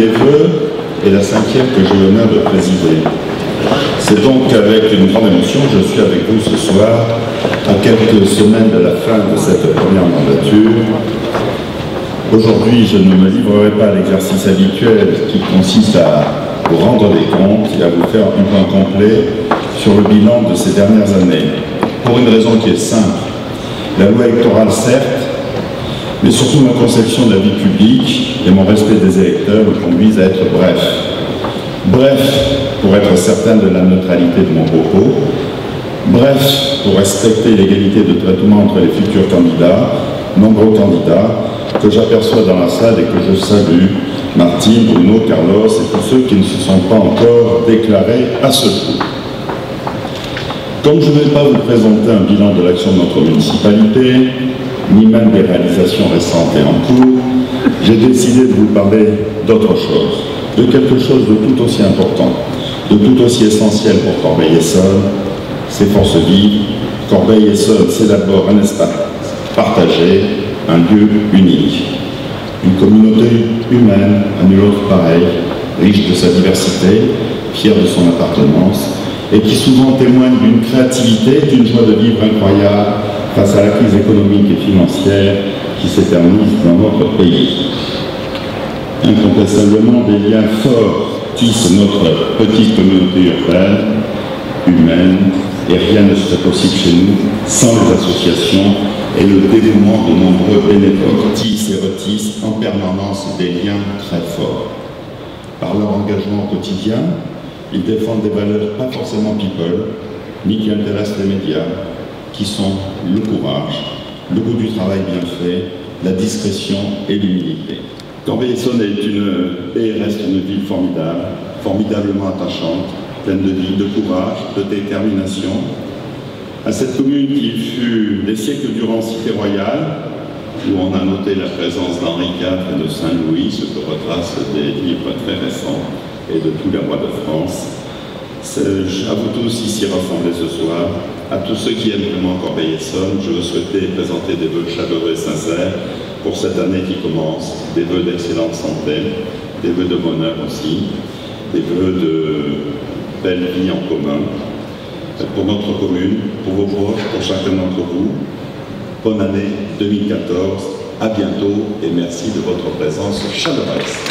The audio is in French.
des vœux et la 5e que j'ai l'honneur de présider. C'est donc avec une grande émotion que je suis avec vous ce soir, à quelques semaines de la fin de cette première mandature. Aujourd'hui, je ne me livrerai pas à l'exercice habituel qui consiste à vous rendre des comptes et à vous faire un point complet sur le bilan de ces dernières années. Pour une raison qui est simple. La loi électorale, certes, mais surtout ma conception de la vie publique et mon respect des électeurs me conduisent à être bref. Bref, pour être certain de la neutralité de mon propos. Bref, pour respecter l'égalité de traitement entre les futurs candidats, nombreux candidats, que j'aperçois dans la salle et que je salue, Martine, Bruno, Carlos et tous ceux qui ne se sont pas encore déclarés à ce jour. Comme je ne vais pas vous présenter un bilan de l'action de notre municipalité, ni même des réalisations récentes et en cours, j'ai décidé de vous parler d'autre chose, de quelque chose de tout aussi important, de tout aussi essentiel pour Corbeil-Essonnes, ses forces vives. Corbeil-Essonnes, c'est d'abord un espace partagé, un lieu unique, une communauté humaine, à nul autre pareil, riche de sa diversité, fière de son appartenance, et qui souvent témoigne d'une créativité, d'une joie de vivre incroyable face à la crise économique et financière qui s'éternise dans notre pays. Incontestablement, des liens forts tissent notre petite communauté urbaine, humaine, et rien ne serait possible chez nous sans les associations et le dévouement de nombreux bénévoles tissent et retissent en permanence des liens très forts. Par leur engagement au quotidien, ils défendent des valeurs pas forcément people, ni qui intéressent les médias, qui sont le courage, le goût du travail bien fait, la discrétion et l'humilité. Corbeil-Essonnes est reste une ville formidable, formidablement attachante, pleine de vie, de courage, de détermination. À cette commune qui fut des siècles durant cité royale, où on a noté la présence d'Henri IV et de Saint-Louis, ce que retracent des livres très récents, et de tous les rois de France. À vous tous ici rassemblés ce soir, à tous ceux qui aiment vraiment Corbeil-Essonnes, je veux souhaiter présenter des vœux chaleureux et sincères pour cette année qui commence, des vœux d'excellente santé, des vœux de bonheur aussi, des vœux de belle vie en commun, pour notre commune, pour vos proches, pour chacun d'entre vous. Bonne année 2014, à bientôt et merci de votre présence chaleureuse.